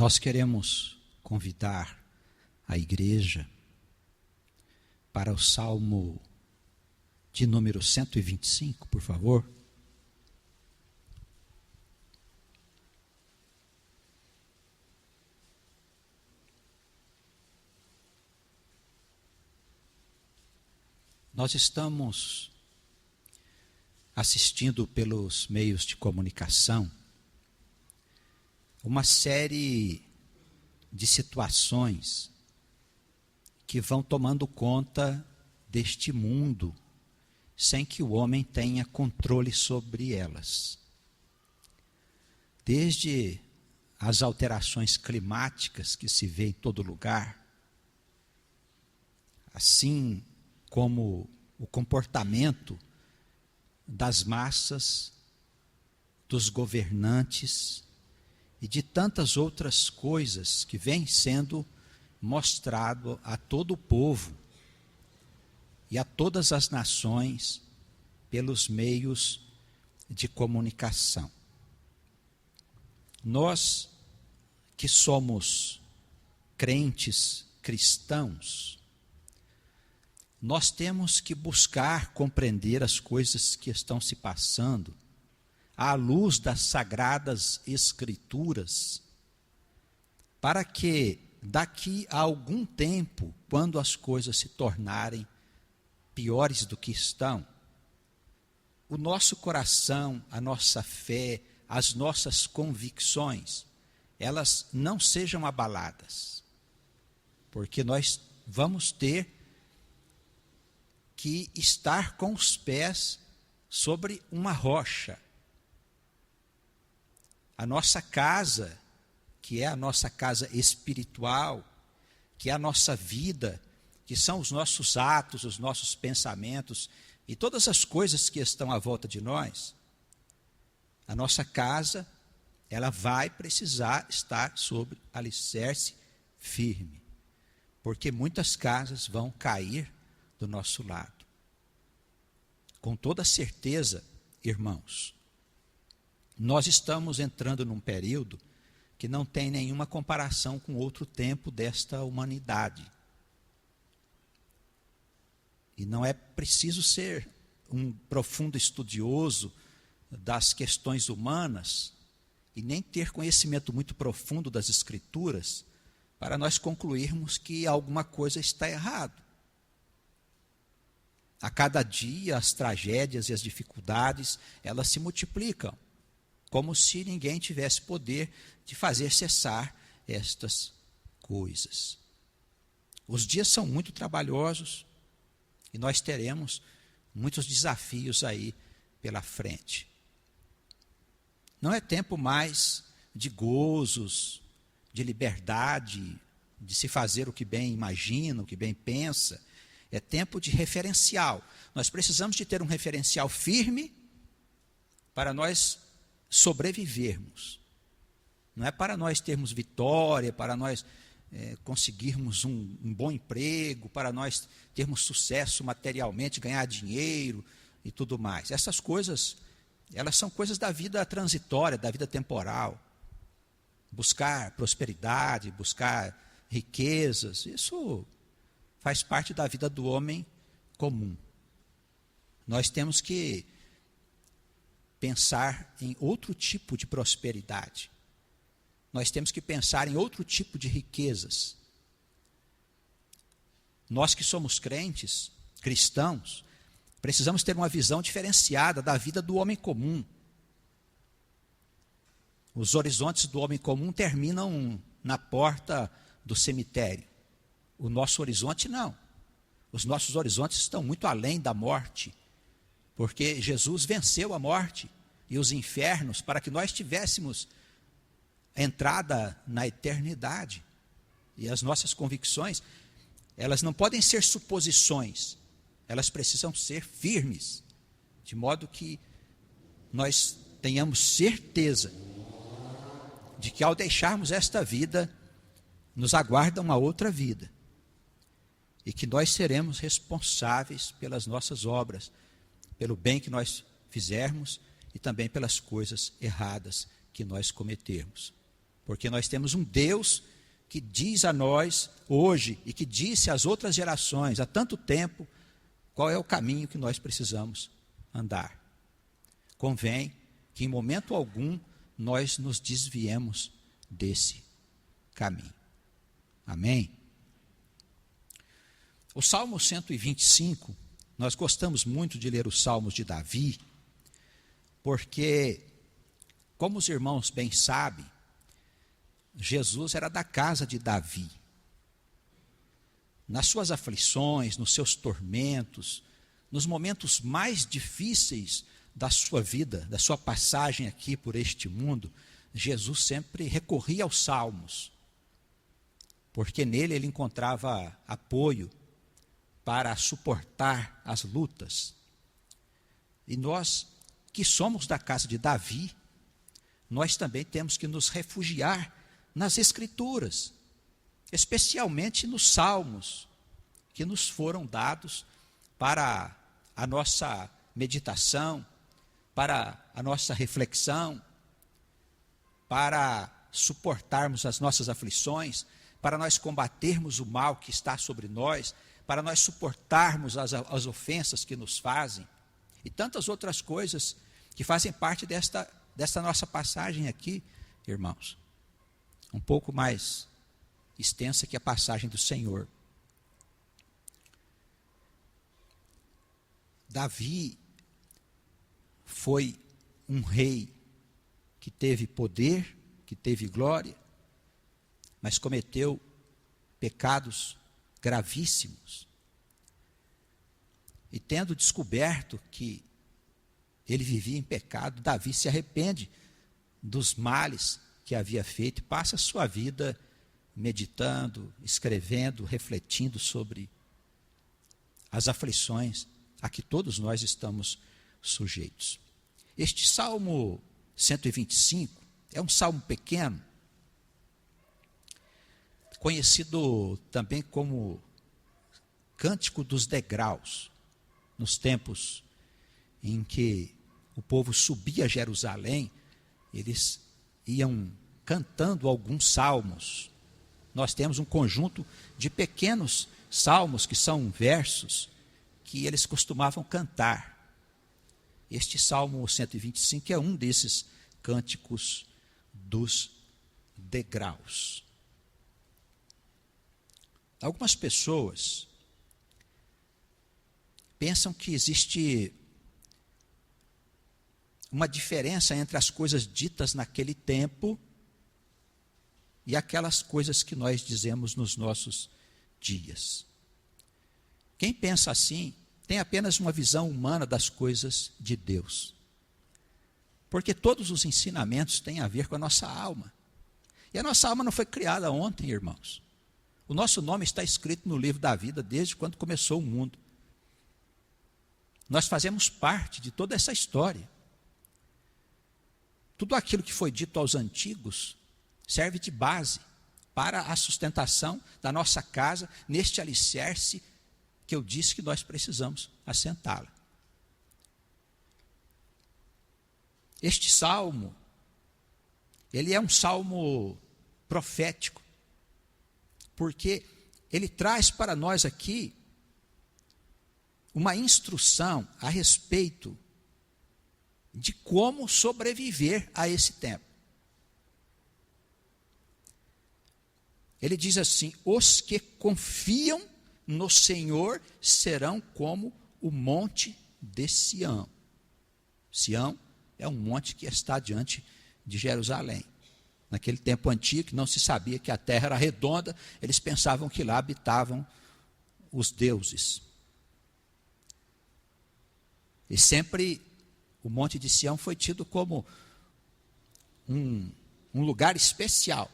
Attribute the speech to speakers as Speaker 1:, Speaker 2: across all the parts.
Speaker 1: Nós queremos convidar a igreja para o Salmo de número 125, por favor. Nós estamos assistindo pelos meios de comunicação uma série de situações que vão tomando conta deste mundo sem que o homem tenha controle sobre elas. Desde as alterações climáticas que se vê em todo lugar, assim como o comportamento das massas, dos governantes e de tantas outras coisas que vêm sendo mostrado a todo o povo e a todas as nações pelos meios de comunicação. Nós que somos crentes cristãos, nós temos que buscar compreender as coisas que estão se passando à luz das sagradas escrituras, para que daqui a algum tempo, quando as coisas se tornarem piores do que estão, o nosso coração, a nossa fé, as nossas convicções, elas não sejam abaladas, porque nós vamos ter que estar com os pés sobre uma rocha. A nossa casa, que é a nossa casa espiritual, que é a nossa vida, que são os nossos atos, os nossos pensamentos e todas as coisas que estão à volta de nós, a nossa casa, ela vai precisar estar sobre alicerce firme, porque muitas casas vão cair do nosso lado. Com toda certeza, irmãos, nós estamos entrando num período que não tem nenhuma comparação com outro tempo desta humanidade. E não é preciso ser um profundo estudioso das questões humanas e nem ter conhecimento muito profundo das Escrituras para nós concluirmos que alguma coisa está errada. A cada dia as tragédias e as dificuldades, elas se multiplicam, como se ninguém tivesse poder de fazer cessar estas coisas. Os dias são muito trabalhosos e nós teremos muitos desafios aí pela frente. Não é tempo mais de gozos, de liberdade, de se fazer o que bem imagina, o que bem pensa. É tempo de referencial. Nós precisamos de ter um referencial firme para nós sobrevivermos. Não é para nós termos vitória, para nós conseguirmos um bom emprego, para nós termos sucesso materialmente, ganhar dinheiro e tudo mais. Essas coisas, elas são coisas da vida transitória, da vida temporal. Buscar prosperidade, buscar riquezas, isso faz parte da vida do homem comum. Nós temos que pensar em outro tipo de prosperidade. Nós temos que pensar em outro tipo de riquezas. Nós que somos crentes, cristãos, precisamos ter uma visão diferenciada da vida do homem comum. Os horizontes do homem comum terminam na porta do cemitério. O nosso horizonte não. Os nossos horizontes estão muito além da morte, porque Jesus venceu a morte e os infernos para que nós tivéssemos entrada na eternidade. E as nossas convicções, elas não podem ser suposições, elas precisam ser firmes, de modo que nós tenhamos certeza de que ao deixarmos esta vida, nos aguarda uma outra vida. E que nós seremos responsáveis pelas nossas obras, pelo bem que nós fizermos e também pelas coisas erradas que nós cometermos. Porque nós temos um Deus que diz a nós hoje e que disse às outras gerações há tanto tempo qual é o caminho que nós precisamos andar. Convém que em momento algum nós nos desviemos desse caminho. Amém? O Salmo 125, nós gostamos muito de ler os Salmos de Davi, porque, como os irmãos bem sabem, Jesus era da casa de Davi. Nas suas aflições, nos seus tormentos, nos momentos mais difíceis da sua vida, da sua passagem aqui por este mundo, Jesus sempre recorria aos salmos, porque nele ele encontrava apoio para suportar as lutas. E nós, que somos da casa de Davi, nós também temos que nos refugiar nas Escrituras, especialmente nos salmos, que nos foram dados para a nossa meditação, para a nossa reflexão, para suportarmos as nossas aflições, para nós combatermos o mal que está sobre nós, para nós suportarmos as ofensas que nos fazem, e tantas outras coisas que fazem parte desta nossa passagem aqui, irmãos. Um pouco mais extensa que a passagem do Senhor. Davi foi um rei que teve poder, que teve glória, mas cometeu pecados gravíssimos. E tendo descoberto que ele vivia em pecado, Davi se arrepende dos males que havia feito e passa a sua vida meditando, escrevendo, refletindo sobre as aflições a que todos nós estamos sujeitos. Este Salmo 125 é um salmo pequeno, conhecido também como Cântico dos Degraus, nos tempos em que o povo subia a Jerusalém, eles iam cantando alguns salmos. Nós temos um conjunto de pequenos salmos, que são versos, que eles costumavam cantar. Este Salmo 125 é um desses cânticos dos degraus. Algumas pessoas pensam que existe uma diferença entre as coisas ditas naquele tempo e aquelas coisas que nós dizemos nos nossos dias. Quem pensa assim tem apenas uma visão humana das coisas de Deus. Porque todos os ensinamentos têm a ver com a nossa alma. E a nossa alma não foi criada ontem, irmãos. O nosso nome está escrito no livro da vida desde quando começou o mundo. Nós fazemos parte de toda essa história. Tudo aquilo que foi dito aos antigos serve de base para a sustentação da nossa casa, neste alicerce que eu disse que nós precisamos assentá-la. Este salmo, ele é um salmo profético, porque ele traz para nós aqui uma instrução a respeito de como sobreviver a esse tempo. Ele diz assim: os que confiam no Senhor serão como o monte de Sião. Sião é um monte que está diante de Jerusalém. Naquele tempo antigo, que não se sabia que a terra era redonda, eles pensavam que lá habitavam os deuses. E sempre o monte de Sião foi tido como um lugar especial.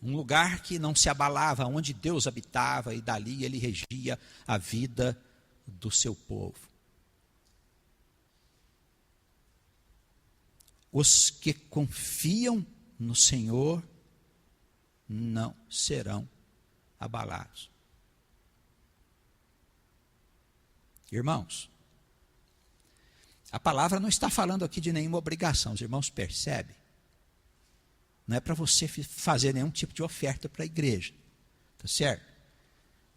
Speaker 1: Um lugar que não se abalava, onde Deus habitava, e dali ele regia a vida do seu povo. Os que confiam no Senhor não serão abalados. Irmãos, a palavra não está falando aqui de nenhuma obrigação, os irmãos percebem? Não é para você fazer nenhum tipo de oferta para a igreja. Tá certo?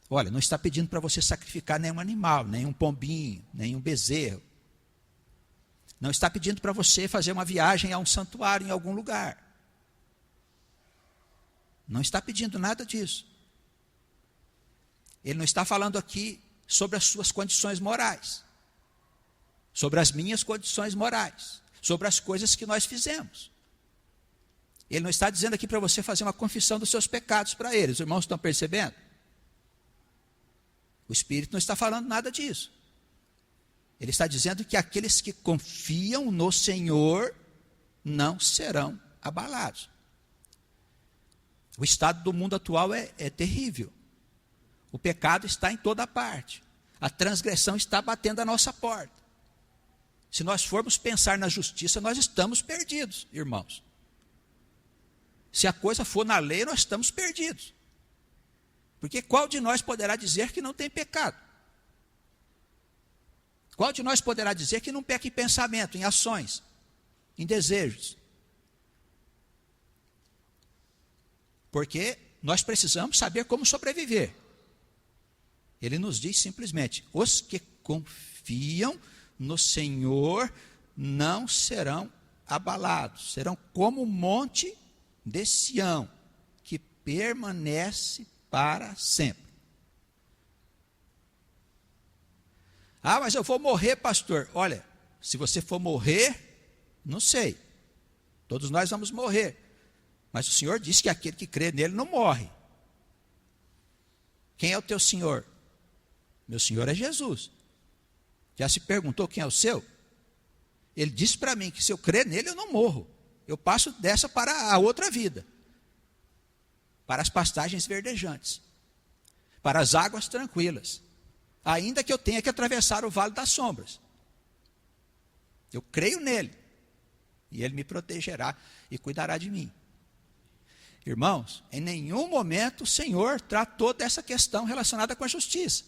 Speaker 1: Olha, não está pedindo para você sacrificar nenhum animal, nenhum pombinho, nenhum bezerro. Não está pedindo para você fazer uma viagem a um santuário em algum lugar. Não está pedindo nada disso. Ele não está falando aqui sobre as suas condições morais, sobre as minhas condições morais, sobre as coisas que nós fizemos. Ele não está dizendo aqui para você fazer uma confissão dos seus pecados para ele. Os irmãos estão percebendo? O Espírito não está falando nada disso. Ele está dizendo que aqueles que confiam no Senhor não serão abalados. O estado do mundo atual é terrível. O pecado está em toda parte. A transgressão está batendo a nossa porta. Se nós formos pensar na justiça, nós estamos perdidos, irmãos. Se a coisa for na lei, nós estamos perdidos. Porque qual de nós poderá dizer que não tem pecado? Qual de nós poderá dizer que não peca em pensamento, em ações, em desejos? Porque nós precisamos saber como sobreviver. Ele nos diz simplesmente: os que confiam no Senhor não serão abalados, serão como o monte de Sião, que permanece para sempre. Ah, mas eu vou morrer, pastor. Olha, se você for morrer, não sei. Todos nós vamos morrer. Mas o Senhor disse que aquele que crê nele não morre. Quem é o teu Senhor? Meu Senhor é Jesus. Já se perguntou quem é o seu? Ele disse para mim que se eu crer nele eu não morro. Eu passo dessa para a outra vida. Para as pastagens verdejantes. Para as águas tranquilas. Ainda que eu tenha que atravessar o vale das sombras. Eu creio nele. E ele me protegerá e cuidará de mim. Irmãos, em nenhum momento o Senhor tratou dessa questão relacionada com a justiça.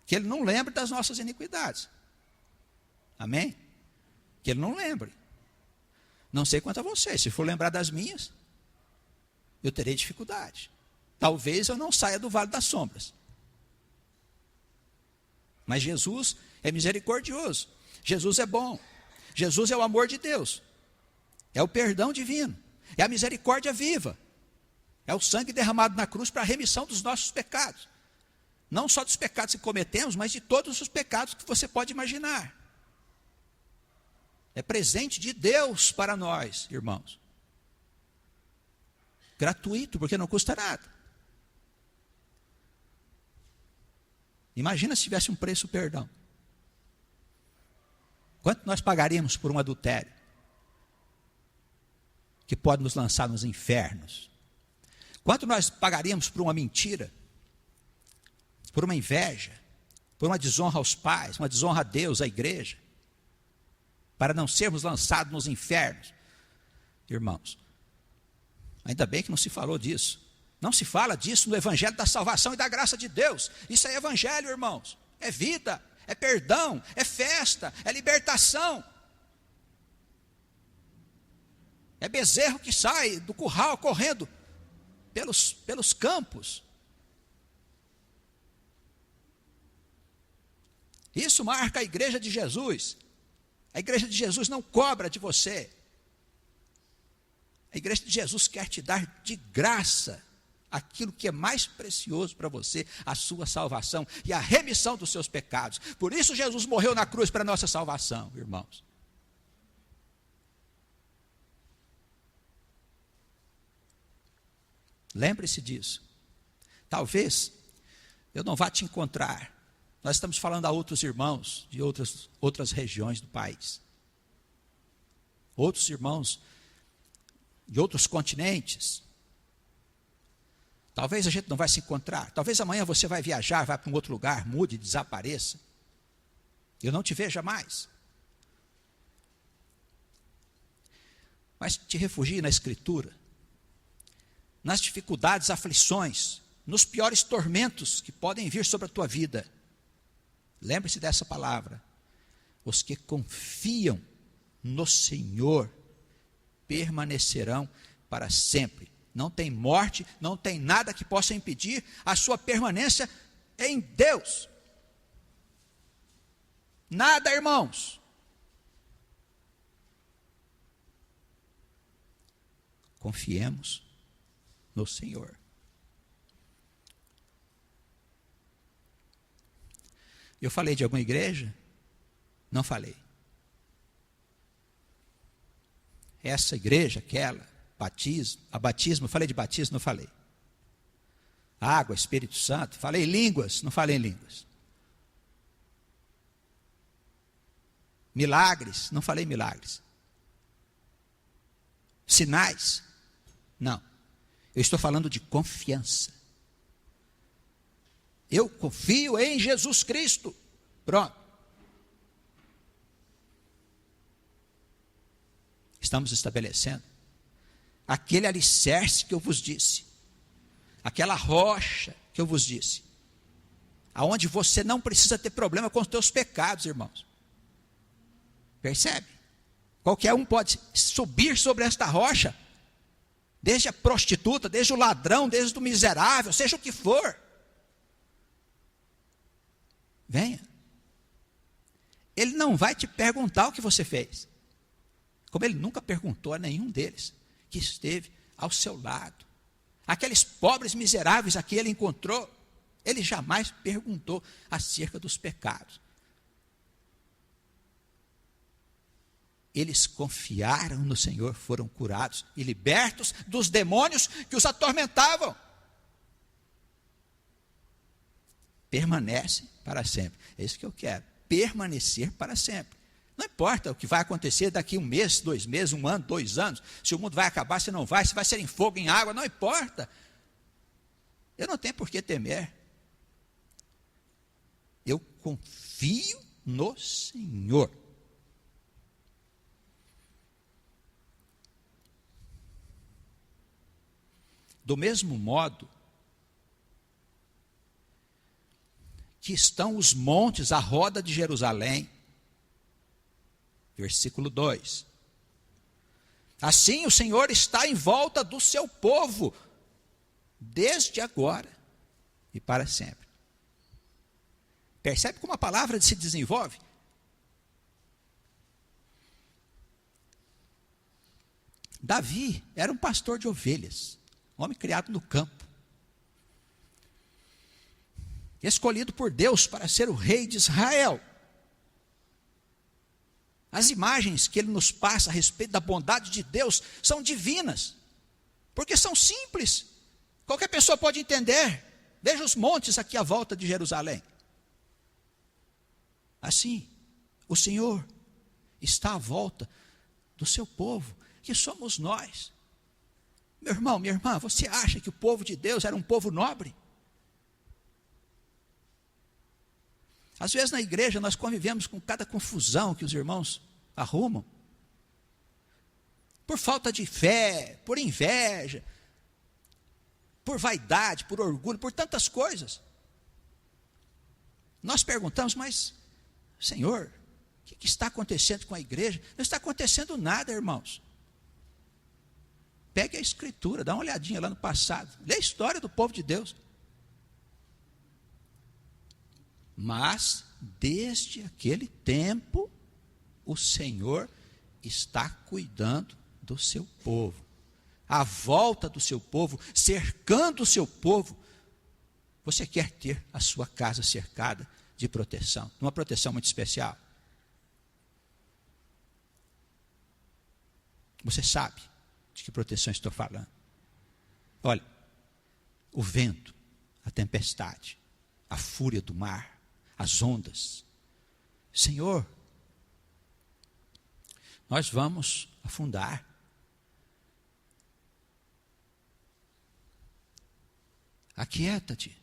Speaker 1: Que ele não lembre das nossas iniquidades. Amém? Que ele não lembre. Não sei quanto a vocês, se for lembrar das minhas, eu terei dificuldade. Talvez eu não saia do vale das sombras. Mas Jesus é misericordioso. Jesus é bom. Jesus é o amor de Deus. É o perdão divino. É a misericórdia viva. É o sangue derramado na cruz para a remissão dos nossos pecados. Não só dos pecados que cometemos, mas de todos os pecados que você pode imaginar. É presente de Deus para nós, irmãos. Gratuito, porque não custa nada. Imagina se tivesse um preço, perdão. Quanto nós pagaríamos por um adultério? Que pode nos lançar nos infernos. Quanto nós pagaríamos por uma mentira? Por uma inveja? Por uma desonra aos pais? Uma desonra a Deus, à igreja? Para não sermos lançados nos infernos? Irmãos, ainda bem que não se falou disso. Não se fala disso no evangelho da salvação e da graça de Deus. Isso é evangelho, irmãos. É vida, é perdão, é festa, é libertação. É bezerro que sai do curral correndo pelos campos. Isso marca a igreja de Jesus. A igreja de Jesus não cobra de você. A igreja de Jesus quer te dar de graça aquilo que é mais precioso para você, a sua salvação e a remissão dos seus pecados. Por isso Jesus morreu na cruz para a nossa salvação, irmãos. Lembre-se disso. Talvez eu não vá te encontrar. Nós estamos falando a outros irmãos de outras regiões do país. Outros irmãos de outros continentes. Talvez a gente não vai se encontrar. Talvez amanhã você vai viajar, vai para um outro lugar, mude, desapareça. Eu não te veja mais. Mas te refugie na Escritura. Nas dificuldades, aflições, nos piores tormentos que podem vir sobre a tua vida. Lembre-se dessa palavra. Os que confiam no Senhor permanecerão para sempre. Não tem morte, não tem nada que possa impedir a sua permanência em Deus. Nada, irmãos. Confiemos no Senhor. Eu falei de alguma igreja? Não falei. Essa igreja, aquela, batismo, falei de batismo, não falei. Água, Espírito Santo, falei línguas, não falei em línguas. Milagres, não falei milagres. Sinais, não. Eu estou falando de confiança. Eu confio em Jesus Cristo. Pronto. Estamos estabelecendo aquele alicerce que eu vos disse, aquela rocha que eu vos disse, aonde você não precisa ter problema com os teus pecados, irmãos. Percebe? Qualquer um pode subir sobre esta rocha, desde a prostituta, desde o ladrão, desde o miserável, seja o que for. Venha. Ele não vai te perguntar o que você fez, como ele nunca perguntou a nenhum deles que esteve ao seu lado. Aqueles pobres miseráveis a que ele encontrou, ele jamais perguntou acerca dos pecados. Eles confiaram no Senhor, foram curados e libertos dos demônios que os atormentavam. Permanece para sempre. É isso que eu quero, permanecer para sempre. Não importa o que vai acontecer daqui 1 mês, 2 meses, 1 ano, 2 anos, se o mundo vai acabar, se não vai, se vai ser em fogo, em água, não importa. Eu não tenho por que temer. Eu confio no Senhor. Do mesmo modo que estão os montes à roda de Jerusalém, versículo 2. Assim o Senhor está em volta do seu povo, desde agora e para sempre. Percebe como a palavra se desenvolve? Davi era um pastor de ovelhas, homem criado no campo, escolhido por Deus para ser o rei de Israel. As imagens que ele nos passa a respeito da bondade de Deus são divinas, porque são simples, qualquer pessoa pode entender. Veja os montes aqui à volta de Jerusalém. Assim, o Senhor está à volta do seu povo, que somos nós. Meu irmão, minha irmã, você acha que o povo de Deus era um povo nobre? Às vezes na igreja nós convivemos com cada confusão que os irmãos arrumam, por falta de fé, por inveja, por vaidade, por orgulho, por tantas coisas. Nós perguntamos, mas Senhor, o que está acontecendo com a igreja? Não está acontecendo nada, irmãos. Pegue a escritura, dá uma olhadinha lá no passado, lê a história do povo de Deus. Mas, desde aquele tempo, o Senhor está cuidando do seu povo, à volta do seu povo, cercando o seu povo. Você quer ter a sua casa cercada de proteção, uma proteção muito especial? Você sabe de que proteção estou falando? Olha, o vento, a tempestade, a fúria do mar, as ondas. Senhor, nós vamos afundar. Aquieta-te.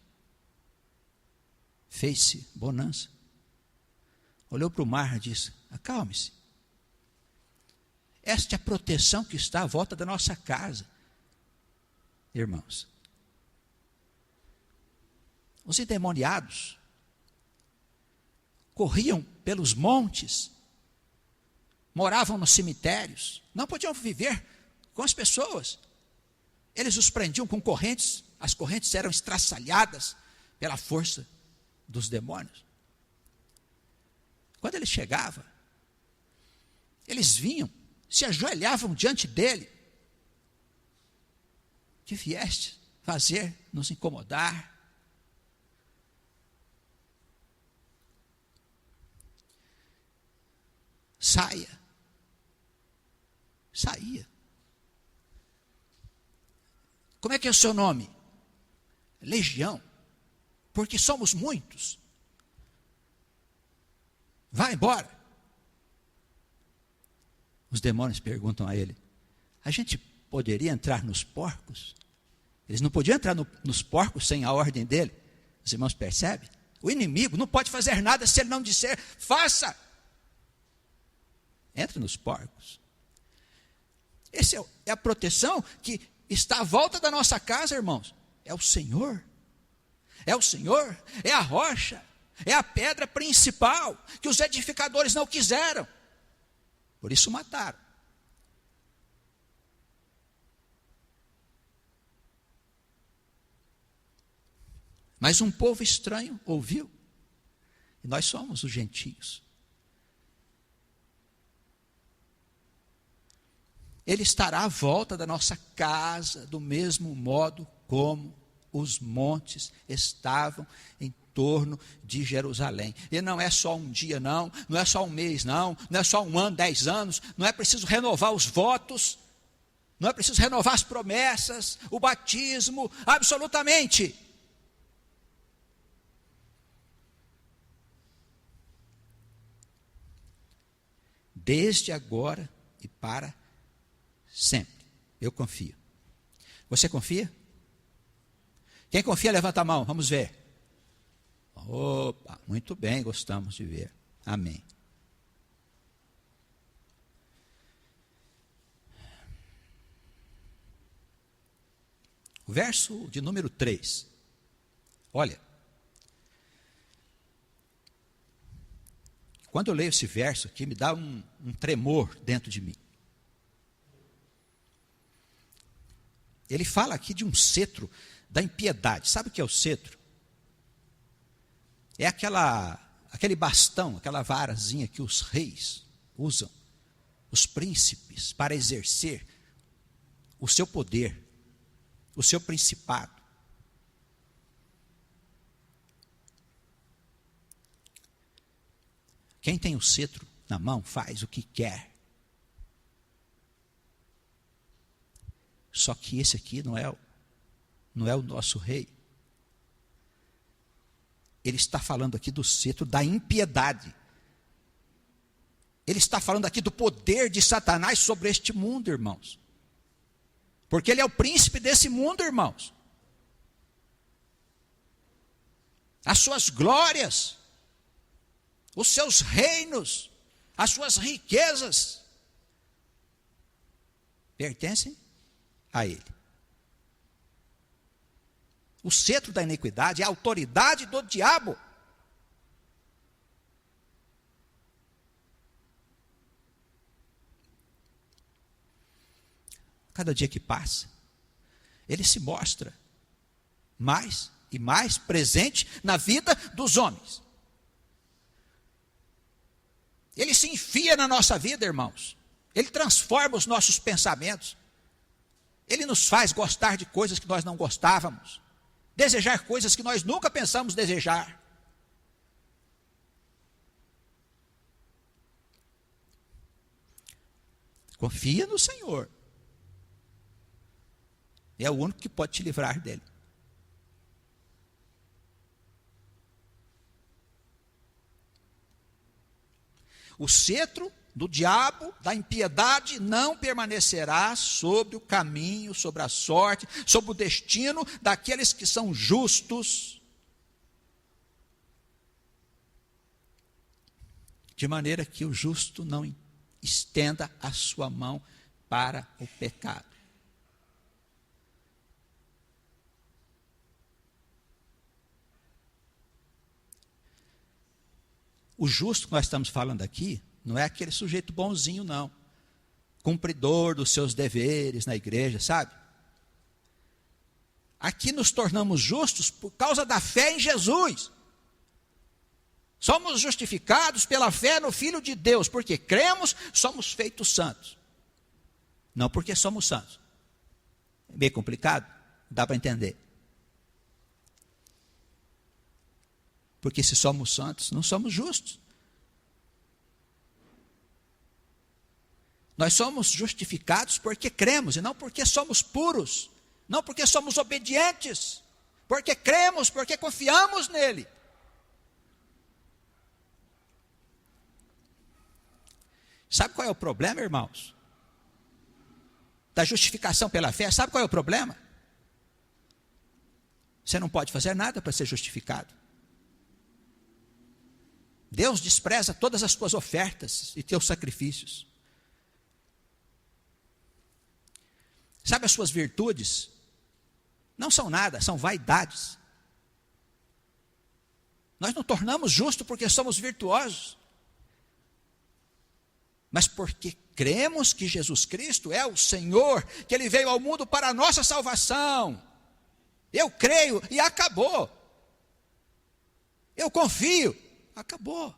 Speaker 1: Fez-se bonança. Olhou para o mar e disse: acalme-se. Esta é a proteção que está à volta da nossa casa. Irmãos, os endemoniados corriam pelos montes, moravam nos cemitérios, não podiam viver com as pessoas. Eles os prendiam com correntes, as correntes eram estraçalhadas pela força dos demônios. Quando ele chegava, eles vinham, se ajoelhavam diante dele. Que vieste fazer nos incomodar? Saia. Saía. Como é que é o seu nome? Legião. Porque somos muitos. Vai embora. Os demônios perguntam a ele: a gente poderia entrar nos porcos? Eles não podiam entrar nos porcos sem a ordem dele. Os irmãos percebem? O inimigo não pode fazer nada se ele não disser: faça. Entre nos porcos. Essa é a proteção que está à volta da nossa casa, irmãos. É o Senhor. É o Senhor, é a rocha, é a pedra principal que os edificadores não quiseram. Por isso mataram. Mas um povo estranho ouviu. E nós somos os gentios. Ele estará à volta da nossa casa, do mesmo modo como os montes estavam em torno de Jerusalém. E não é só um dia, não é só um mês, não é só um ano, 10 anos, não é preciso renovar os votos, não é preciso renovar as promessas, o batismo, absolutamente. Desde agora e para sempre. Eu confio. Você confia? Quem confia, levanta a mão, vamos ver. Opa, muito bem, gostamos de ver. Amém. O verso de número 3. Olha. Quando eu leio esse verso aqui, me dá um tremor dentro de mim. Ele fala aqui de um cetro da impiedade. Sabe o que é o cetro? É aquele bastão, aquela varazinha que os reis usam, os príncipes, para exercer o seu poder, o seu principado. Quem tem o cetro na mão faz o que quer. Só que esse aqui não é o nosso rei. Ele está falando aqui do cetro da impiedade. Ele está falando aqui do poder de Satanás sobre este mundo, irmãos. Porque ele é o príncipe desse mundo, irmãos. As suas glórias, os seus reinos, as suas riquezas pertencem a ele. O cetro da iniquidade é a autoridade do diabo. Cada dia que passa, ele se mostra mais e mais presente na vida dos homens. Ele se enfia na nossa vida, irmãos. Ele transforma os nossos pensamentos. Ele nos faz gostar de coisas que nós não gostávamos. Desejar coisas que nós nunca pensamos desejar. Confia no Senhor. É o único que pode te livrar dele. O cetro do diabo, da impiedade, não permanecerá sobre o caminho, sobre a sorte, sobre o destino daqueles que são justos. De maneira que o justo não estenda a sua mão para o pecado. O justo que nós estamos falando aqui não é aquele sujeito bonzinho, não. cumpridor dos seus deveres na igreja, sabe? Aqui nos tornamos justos por causa da fé em Jesus. Somos justificados pela fé no Filho de Deus, porque cremos, somos feitos santos. Não porque somos santos. É meio complicado, dá para entender. Porque se somos santos, não somos justos. Nós somos justificados porque cremos, e não porque somos puros, não porque somos obedientes, porque cremos, porque confiamos nele. Sabe qual é o problema, irmãos? Da justificação pela fé, sabe qual é o problema? Você não pode fazer nada para ser justificado. Deus despreza todas as tuas ofertas e teus sacrifícios. Sabe, as suas virtudes não são nada, são vaidades. Nós não tornamos justo porque somos virtuosos, mas porque cremos que Jesus Cristo é o Senhor, que Ele veio ao mundo para a nossa salvação. Eu creio e acabou. Eu confio, acabou.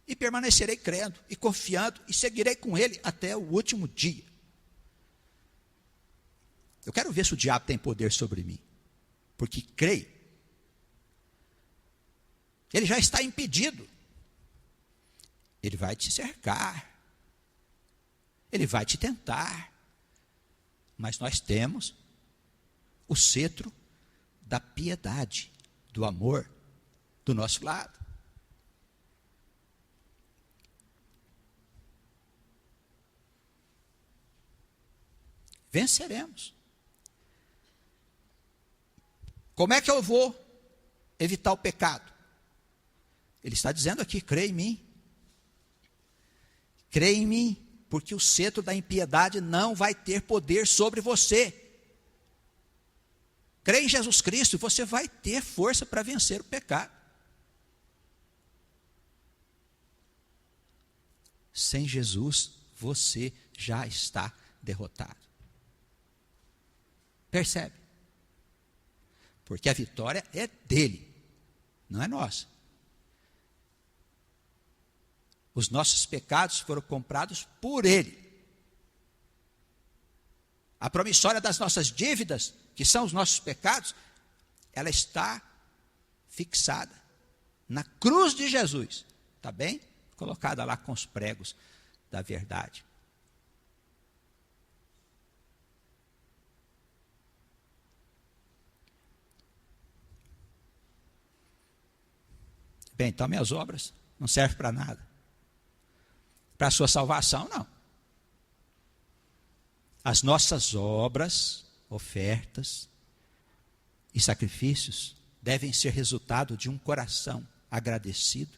Speaker 1: E permanecerei crendo e confiando e seguirei com Ele até o último dia. Eu quero ver se o diabo tem poder sobre mim, porque creio. Ele já está impedido. Ele vai te cercar. Ele vai te tentar. Mas nós temos o cetro da piedade, do amor, do nosso lado. Venceremos. Como é que eu vou evitar o pecado? Ele está dizendo aqui, crê em mim. Crê em mim, porque o cetro da impiedade não vai ter poder sobre você. Crê em Jesus Cristo e você vai ter força para vencer o pecado. Sem Jesus, você já está derrotado. Percebe? Porque a vitória é dele, não é nossa. Os nossos pecados foram comprados por ele. A promissória das nossas dívidas, que são os nossos pecados, ela está fixada na cruz de Jesus. Está bem? Colocada lá com os pregos da verdade. Bem, então minhas obras não servem para nada. Para a sua salvação, não. As nossas obras, ofertas e sacrifícios devem ser resultado de um coração agradecido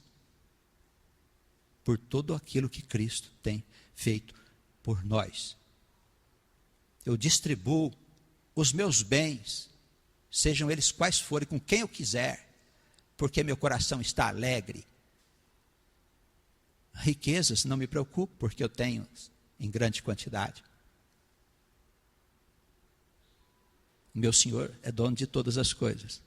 Speaker 1: por tudo aquilo que Cristo tem feito por nós. Eu distribuo os meus bens, sejam eles quais forem, com quem eu quiser, porque meu coração está alegre. Riquezas não me preocupo, porque eu tenho em grande quantidade. O meu Senhor é dono de todas as coisas.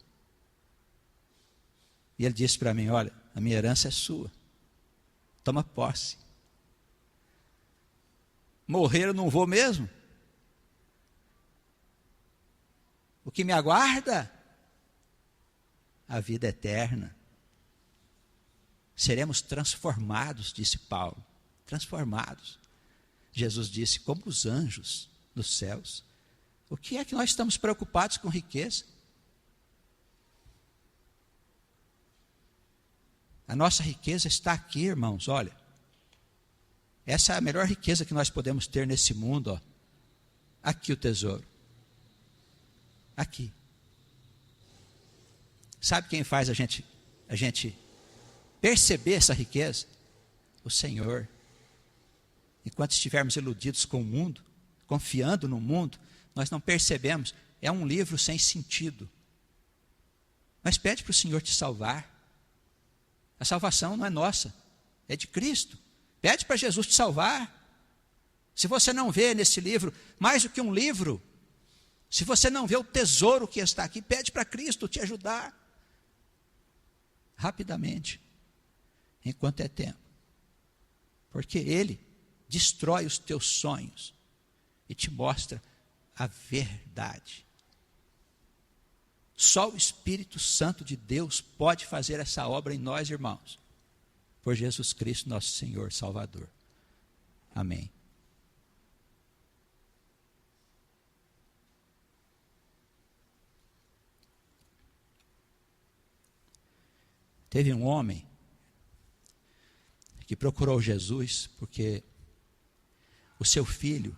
Speaker 1: E Ele disse para mim, olha, a minha herança é sua. Toma posse. Morrer eu não vou mesmo. O que me aguarda? A vida eterna. Seremos transformados, disse Paulo. Transformados. Jesus disse, como os anjos dos céus. O que é que nós estamos preocupados com riqueza? A nossa riqueza está aqui, irmãos, olha. Essa é a melhor riqueza que nós podemos ter nesse mundo, ó. Aqui o tesouro. Aqui. Sabe quem faz a gente perceber essa riqueza? O Senhor. Enquanto estivermos iludidos com o mundo, confiando no mundo, nós não percebemos. É um livro sem sentido. Mas pede para o Senhor te salvar. A salvação não é nossa, é de Cristo. Pede para Jesus te salvar. Se você não vê nesse livro mais do que um livro, se você não vê o tesouro que está aqui, pede para Cristo te ajudar. Rapidamente, enquanto é tempo. Porque Ele destrói os teus sonhos e te mostra a verdade. Só o Espírito Santo de Deus pode fazer essa obra em nós, irmãos. Por Jesus Cristo, nosso Senhor Salvador. Amém. Teve um homem que procurou Jesus porque o seu filho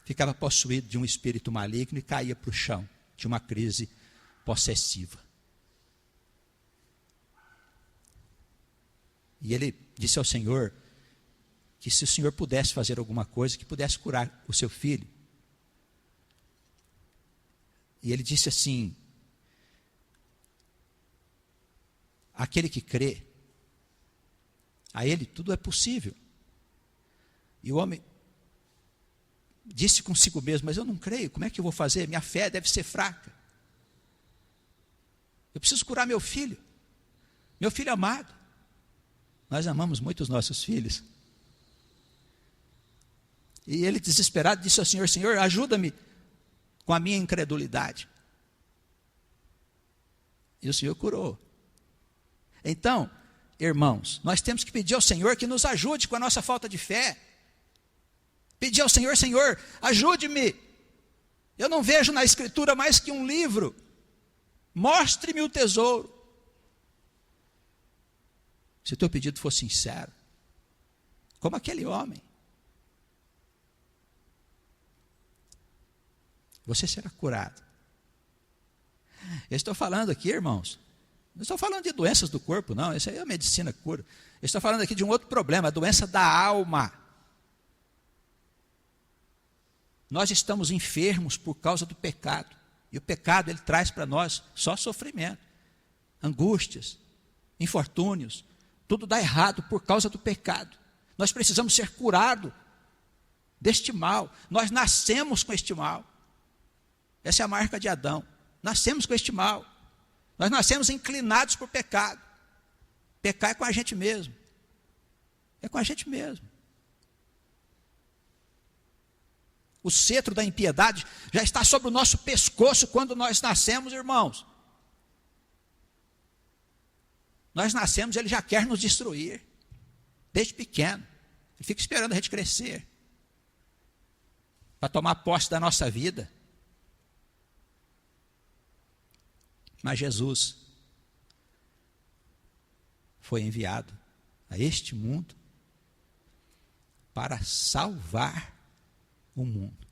Speaker 1: ficava possuído de um espírito maligno e caía para o chão, de uma crise possessiva. E ele disse ao Senhor que se o Senhor pudesse fazer alguma coisa, que pudesse curar o seu filho. E ele disse assim: aquele que crê, a ele tudo é possível. E o homem disse consigo mesmo: mas eu não creio, como é que eu vou fazer? Minha fé deve ser fraca. Eu preciso curar meu filho amado. Nós amamos muito os nossos filhos. E ele, desesperado, disse ao Senhor: Senhor, ajuda-me com a minha incredulidade. E o Senhor curou. Então, irmãos, nós temos que pedir ao Senhor que nos ajude com a nossa falta de fé. Pedir ao Senhor: Senhor, ajude-me. Eu não vejo na Escritura mais que um livro. Mostre-me o tesouro. Se o teu pedido for sincero, como aquele homem, você será curado. Eu estou falando aqui, irmãos, não estou falando de doenças do corpo, não. Isso aí é a medicina que cura. Eu estou falando aqui de um outro problema, a doença da alma. Nós estamos enfermos por causa do pecado. E o pecado, ele traz para nós só sofrimento, angústias, infortúnios. Tudo dá errado por causa do pecado. Nós precisamos ser curados deste mal. Nós nascemos com este mal. Essa é a marca de Adão. Nascemos com este mal. Nós nascemos inclinados por pecado. Pecar é com a gente mesmo. É com a gente mesmo. O cetro da impiedade já está sobre o nosso pescoço quando nós nascemos, irmãos. Nós nascemos, ele já quer nos destruir. Desde pequeno. Ele fica esperando a gente crescer. Para tomar posse da nossa vida. Mas Jesus foi enviado a este mundo para salvar o mundo.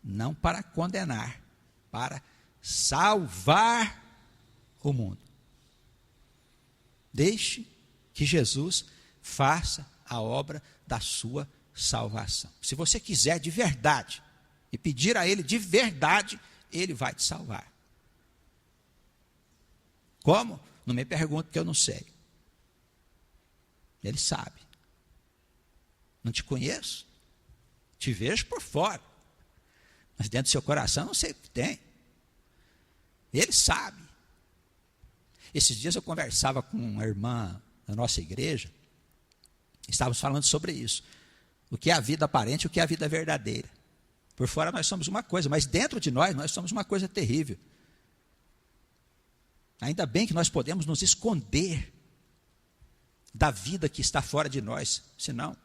Speaker 1: Não para condenar, para salvar o mundo. Deixe que Jesus faça a obra da sua salvação. Se você quiser de verdade e pedir a Ele de verdade, Ele vai te salvar. Como? Não me pergunte, porque eu não sei. Ele sabe. Não te conheço. Te vejo por fora. Mas dentro do seu coração eu não sei o que tem. Ele sabe. Esses dias eu conversava com uma irmã da nossa igreja. Estávamos falando sobre isso. O que é a vida aparente e o que é a vida verdadeira. Por fora nós somos uma coisa, mas dentro de nós somos uma coisa terrível. Ainda bem que nós podemos nos esconder da vida que está fora de nós, senão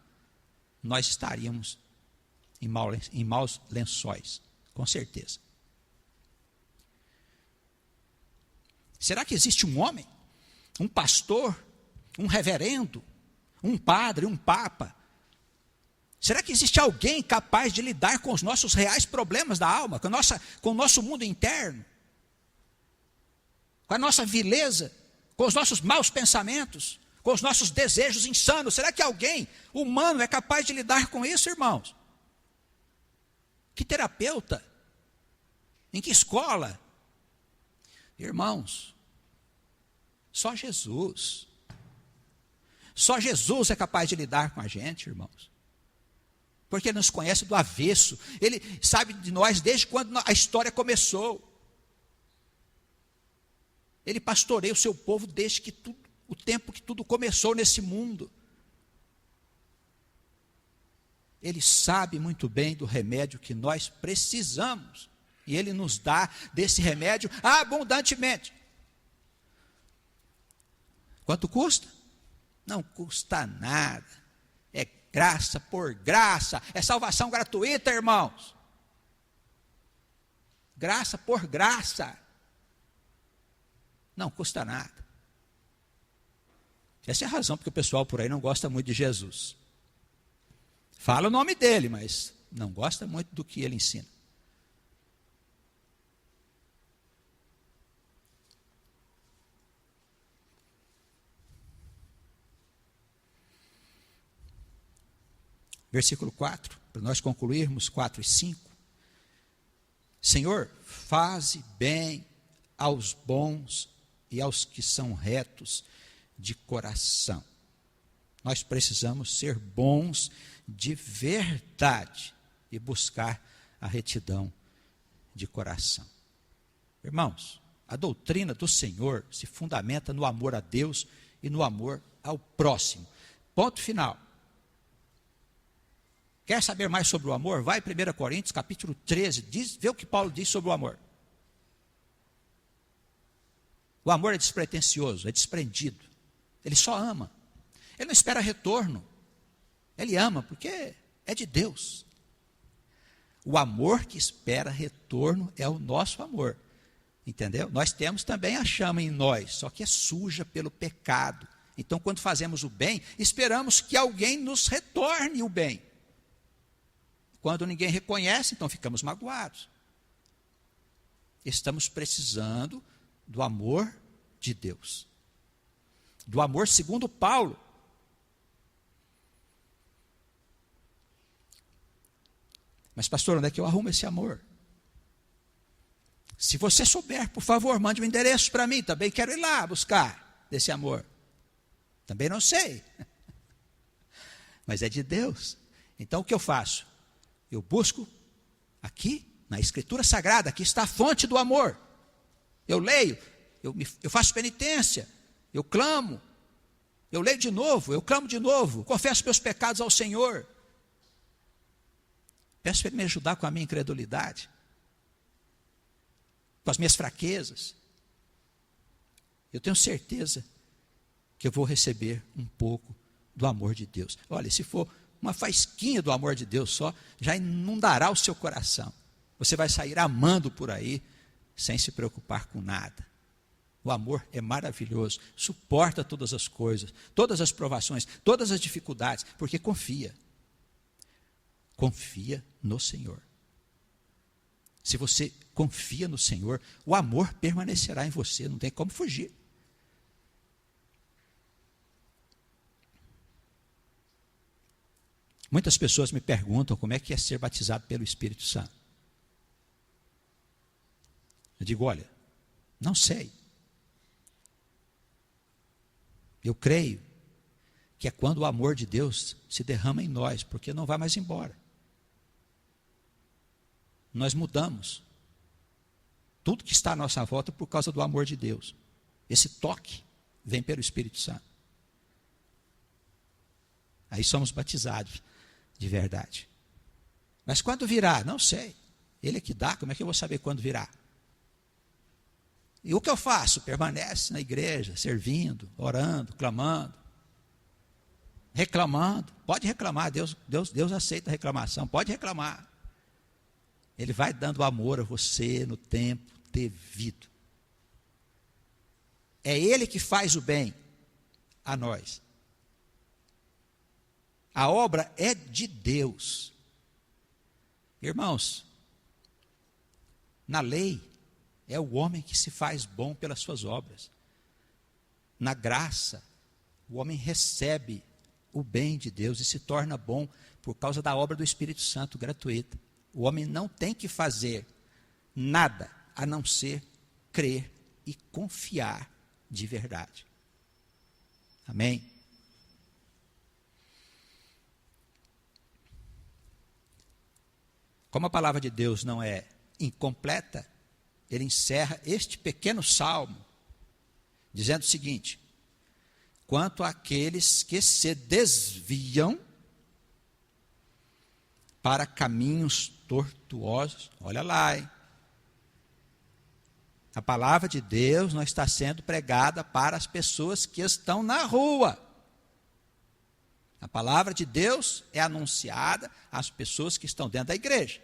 Speaker 1: nós estaríamos em maus lençóis, com certeza. Será que existe um homem, um pastor, um reverendo, um padre, um papa? Será que existe alguém capaz de lidar com os nossos reais problemas da alma, com o nosso mundo interno? Com a nossa vileza, com os nossos maus pensamentos, com os nossos desejos insanos? Será que alguém humano é capaz de lidar com isso, irmãos? Que terapeuta? Em que escola? Irmãos, só Jesus. Só Jesus é capaz de lidar com a gente, irmãos. porque Ele nos conhece do avesso, Ele sabe de nós desde quando a história começou. Ele pastoreia o seu povo desde o tempo que tudo começou nesse mundo. Ele sabe muito bem do remédio que nós precisamos, e Ele nos dá desse remédio abundantemente. Quanto custa? Não custa nada. É graça por graça. É salvação gratuita, irmãos. Graça por graça. Não custa nada. Essa é a razão porque o pessoal por aí não gosta muito de Jesus. Fala o nome dele, mas não gosta muito do que ele ensina. Versículo 4, para nós concluirmos, 4 e 5. Senhor, faze bem aos bons e aos que são retos de coração. Nós precisamos ser bons de verdade e buscar a retidão de coração. Irmãos, a doutrina do Senhor se fundamenta no amor a Deus e no amor ao próximo. Ponto final. Quer saber mais sobre o amor? Vai em 1 Coríntios, capítulo 13, vê o que Paulo diz sobre o amor. O amor é despretensioso, é desprendido. Ele só ama. Ele não espera retorno. Ele ama porque é de Deus. O amor que espera retorno é o nosso amor. Entendeu? Nós temos também a chama em nós, só que é suja pelo pecado. Então, quando fazemos o bem, esperamos que alguém nos retorne o bem. Quando ninguém reconhece, então ficamos magoados. Estamos precisando do amor de Deus. Do amor segundo Paulo. Mas pastor, onde é que eu arrumo esse amor? Se você souber, por favor, mande um endereço para mim. Também quero ir lá buscar desse amor. Também não sei. Mas é de Deus. Então o que eu faço? Eu busco aqui, na Escritura Sagrada, aqui está a fonte do amor. Eu leio, eu faço penitência, eu clamo, eu leio de novo, eu clamo de novo, confesso meus pecados ao Senhor. Peço para Ele me ajudar com a minha incredulidade, com as minhas fraquezas. Eu tenho certeza que eu vou receber um pouco do amor de Deus. Olha, se for uma faísquinha do amor de Deus só, já inundará o seu coração. Você vai sair amando por aí, sem se preocupar com nada. O amor é maravilhoso, suporta todas as coisas, todas as provações, todas as dificuldades, porque confia. Confia no Senhor. Se você confia no Senhor, o amor permanecerá em você, não tem como fugir. Muitas pessoas me perguntam como é que é ser batizado pelo Espírito Santo. Eu digo, olha, não sei. Eu creio que é quando o amor de Deus se derrama em nós, porque não vai mais embora. Nós mudamos. Tudo que está à nossa volta por causa do amor de Deus. Esse toque vem pelo Espírito Santo. Aí somos batizados de verdade. Mas quando virá? Não sei. Ele é que dá, como é que eu vou saber quando virá? E o que eu faço? Permanece na igreja, servindo, orando, clamando, reclamando. Pode reclamar, Deus aceita a reclamação, pode reclamar. Ele vai dando amor a você no tempo devido. É Ele que faz o bem a nós. A obra é de Deus. Irmãos, na lei, é o homem que se faz bom pelas suas obras. Na graça, o homem recebe o bem de Deus e se torna bom por causa da obra do Espírito Santo gratuita. O homem não tem que fazer nada a não ser crer e confiar de verdade. Amém? Como a palavra de Deus não é incompleta, ele encerra este pequeno salmo dizendo o seguinte: quanto àqueles que se desviam para caminhos tortuosos, olha lá, hein? A palavra de Deus não está sendo pregada para as pessoas que estão na rua. A palavra de Deus é anunciada às pessoas que estão dentro da igreja.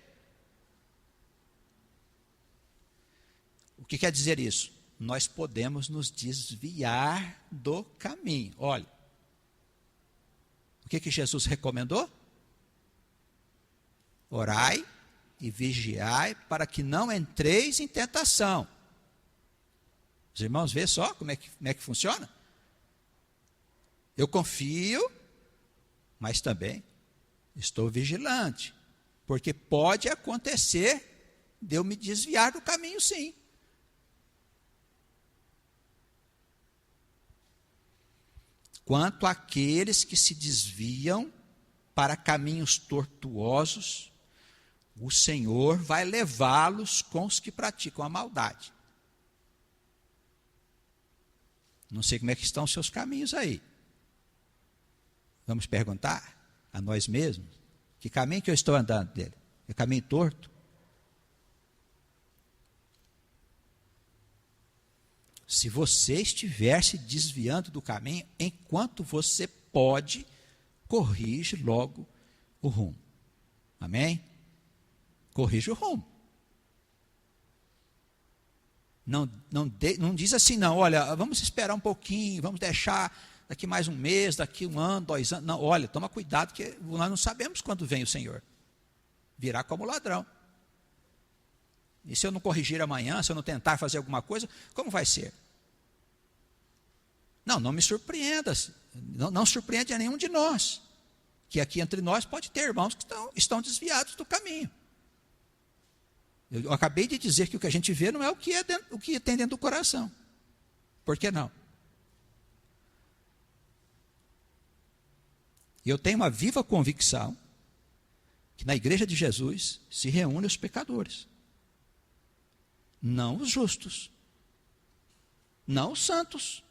Speaker 1: O que quer dizer isso? Nós podemos nos desviar do caminho. Olha, o que Jesus recomendou? Orai e vigiai para que não entreis em tentação. Os irmãos, vê só como é que funciona? Eu confio, mas também estou vigilante, porque pode acontecer de eu me desviar do caminho, sim. Quanto àqueles que se desviam para caminhos tortuosos, o Senhor vai levá-los com os que praticam a maldade. Não sei como é que estão os seus caminhos aí. Vamos perguntar a nós mesmos: que caminho que eu estou andando dele? É caminho torto? Se você estiver se desviando do caminho, enquanto você pode, corrige logo o rumo. Amém? Corrige o rumo. Não diz assim, não, olha, vamos esperar um pouquinho, vamos deixar daqui mais um mês, daqui 1 ano, 2 anos. Não, olha, toma cuidado, que nós não sabemos quando vem o Senhor. Virá como ladrão. E se eu não corrigir amanhã, se eu não tentar fazer alguma coisa, como vai ser? Não me surpreenda, não surpreende a nenhum de nós, que aqui entre nós pode ter irmãos que estão desviados do caminho. Eu acabei de dizer que o que a gente vê não é o que tem dentro do coração. Por que não? E eu tenho uma viva convicção que na igreja de Jesus se reúnem os pecadores. Não os justos. Não os santos.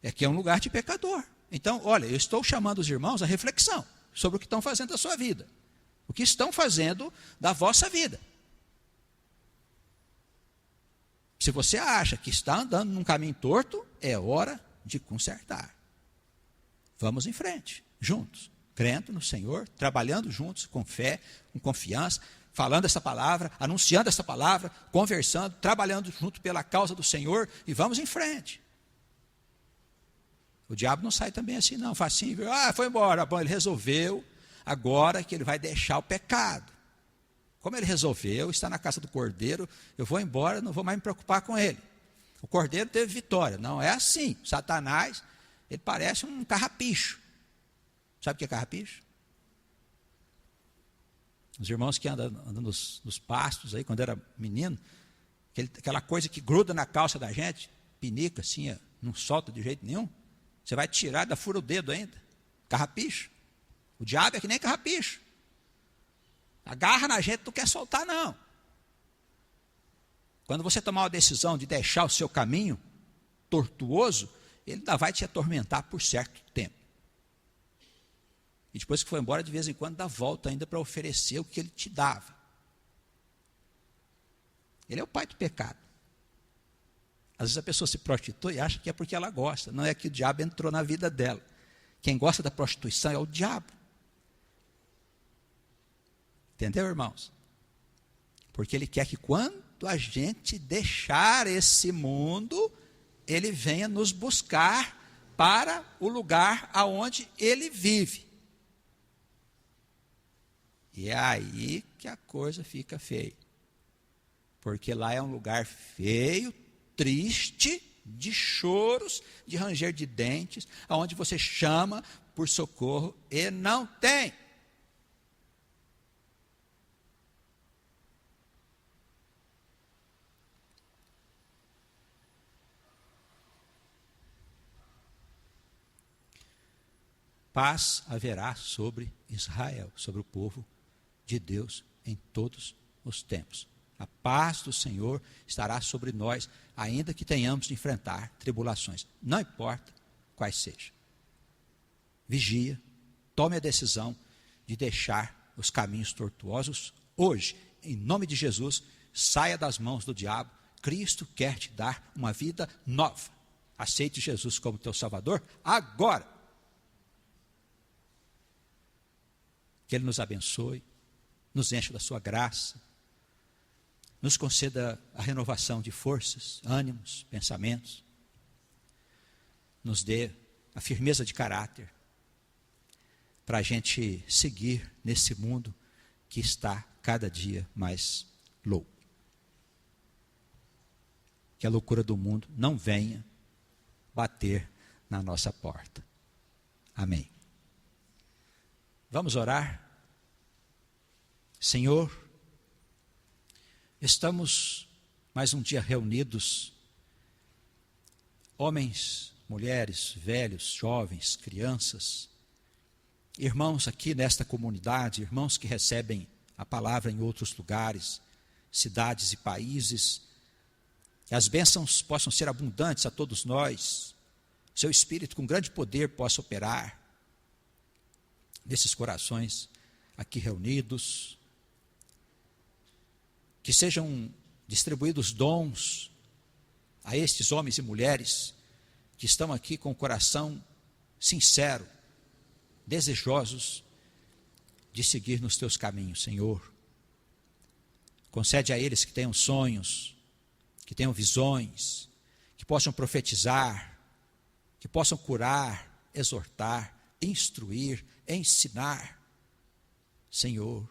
Speaker 1: É que é um lugar de pecador. Então, olha, eu estou chamando os irmãos à reflexão sobre o que estão fazendo da sua vida. O que estão fazendo da vossa vida. Se você acha que está andando num caminho torto, é hora de consertar. Vamos em frente, juntos, crendo no Senhor, trabalhando juntos, com fé, com confiança, falando essa palavra, anunciando essa palavra, conversando, trabalhando junto pela causa do Senhor, e vamos em frente. O diabo não sai também assim, não, facinho, foi embora, bom, ele resolveu, agora que ele vai deixar o pecado. Como ele resolveu, está na casa do Cordeiro, eu vou embora, não vou mais me preocupar com ele. O Cordeiro teve vitória. Não é assim. Satanás, ele parece um carrapicho. Sabe o que é carrapicho? Os irmãos que andam nos pastos aí, quando era menino, aquela coisa que gruda na calça da gente, pinica assim, não solta de jeito nenhum. Você vai tirar, dá fura o dedo ainda. Carrapicho. O diabo é que nem carrapicho. Agarra na gente, não quer soltar, não. Quando você tomar uma decisão de deixar o seu caminho tortuoso, ele ainda vai te atormentar por certo tempo. E depois que for embora, de vez em quando, dá volta ainda para oferecer o que ele te dava. Ele é o pai do pecado. Às vezes a pessoa se prostitui e acha que é porque ela gosta. Não é que o diabo entrou na vida dela. Quem gosta da prostituição é o diabo. Entendeu, irmãos? Porque ele quer que quando a gente deixar esse mundo, ele venha nos buscar para o lugar aonde ele vive. E é aí que a coisa fica feia. Porque lá é um lugar feio, triste, de choros, de ranger de dentes, aonde você chama por socorro e não tem. Paz haverá sobre Israel, sobre o povo de Deus em todos os tempos. A paz do Senhor estará sobre nós, ainda que tenhamos de enfrentar tribulações, não importa quais sejam. Vigia, tome a decisão de deixar os caminhos tortuosos hoje, em nome de Jesus. Saia das mãos do diabo. Cristo quer te dar uma vida nova. Aceite Jesus como teu Salvador agora. Que Ele nos abençoe, nos encha da sua graça, nos conceda a renovação de forças, ânimos, pensamentos, nos dê a firmeza de caráter para a gente seguir nesse mundo que está cada dia mais louco. Que a loucura do mundo não venha bater na nossa porta. Amém. Vamos orar? Senhor, estamos mais um dia reunidos, homens, mulheres, velhos, jovens, crianças, irmãos aqui nesta comunidade, irmãos que recebem a palavra em outros lugares, cidades e países. Que as bênçãos possam ser abundantes a todos nós, seu Espírito com grande poder possa operar nesses corações aqui reunidos, que sejam distribuídos dons a estes homens e mulheres que estão aqui com o coração sincero, desejosos de seguir nos teus caminhos, Senhor. Concede a eles que tenham sonhos, que tenham visões, que possam profetizar, que possam curar, exortar, instruir, ensinar. Senhor,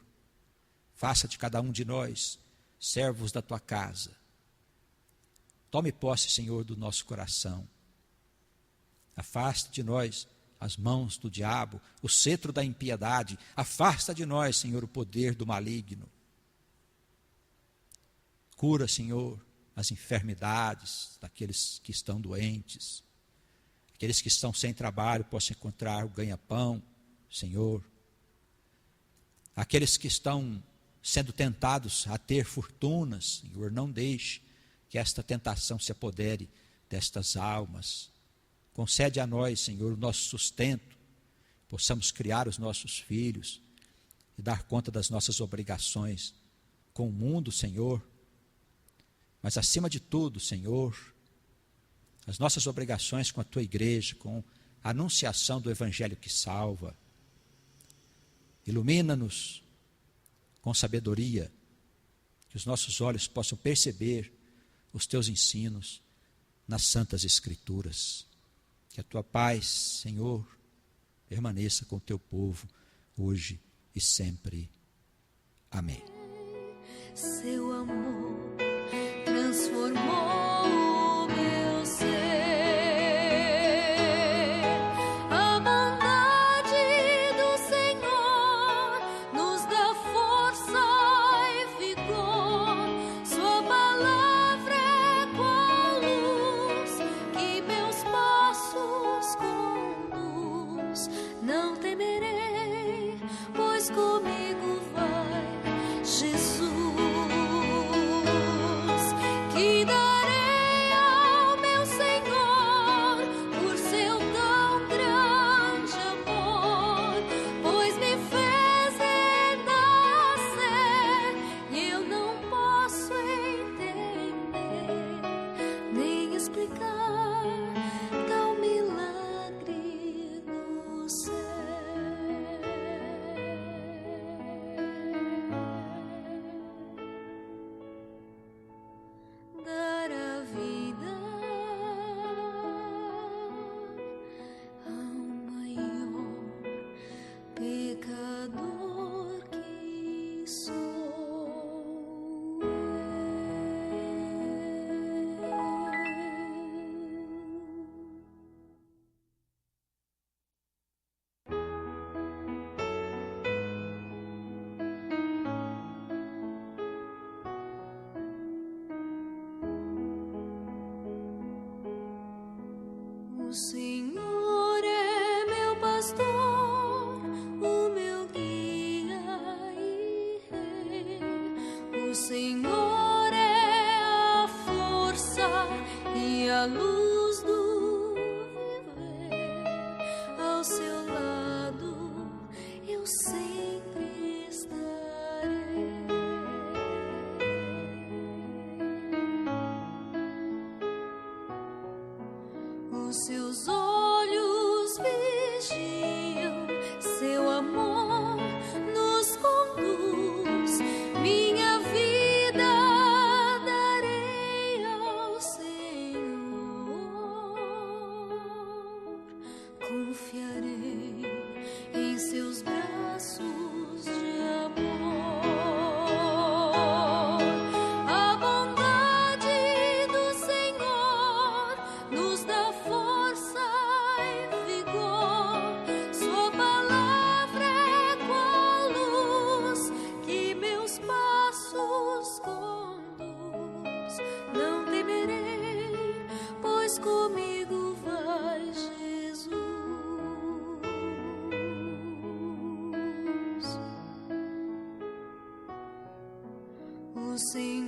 Speaker 1: faça de cada um de nós servos da tua casa. Tome posse, Senhor, do nosso coração. Afasta de nós as mãos do diabo, o cetro da impiedade. Afasta de nós, Senhor, o poder do maligno. Cura, Senhor, as enfermidades daqueles que estão doentes. Aqueles que estão sem trabalho possam encontrar o ganha-pão, Senhor. Aqueles que estão sendo tentados a ter fortunas, Senhor, não deixe que esta tentação se apodere destas almas. Concede a nós, Senhor, o nosso sustento, possamos criar os nossos filhos e dar conta das nossas obrigações com o mundo, Senhor. Mas acima de tudo, Senhor, as nossas obrigações com a tua igreja, com a anunciação do evangelho que salva. Ilumina-nos com sabedoria, que os nossos olhos possam perceber os teus ensinos nas santas escrituras. Que a tua paz, Senhor, permaneça com o teu povo, hoje e sempre. Amém.
Speaker 2: Seu amor transformou o meu ser. A bondade do Senhor nos dá força e vigor. Sua palavra é qual luz que meus passos conduz. Não temerei, pois comigo vai Jesus. Que darei ao meu Senhor por seu tão grande amor, pois me fez renascer e eu não posso entender nem explicar tal milagre do céu. Dar a vida ao maior pecador que sou eu. O Senhor é meu pastor, o meu guia e seu lado eu sempre estarei. Os seus olhos vigiam, seu amor nos conduz. Minha vida darei ao Senhor. Confiarei em seus braços de amor. A bondade do Senhor nos dá força e vigor. Sua palavra é qual luz que meus passos conduz. Não temerei, pois comigo vai Jesus. O Senhor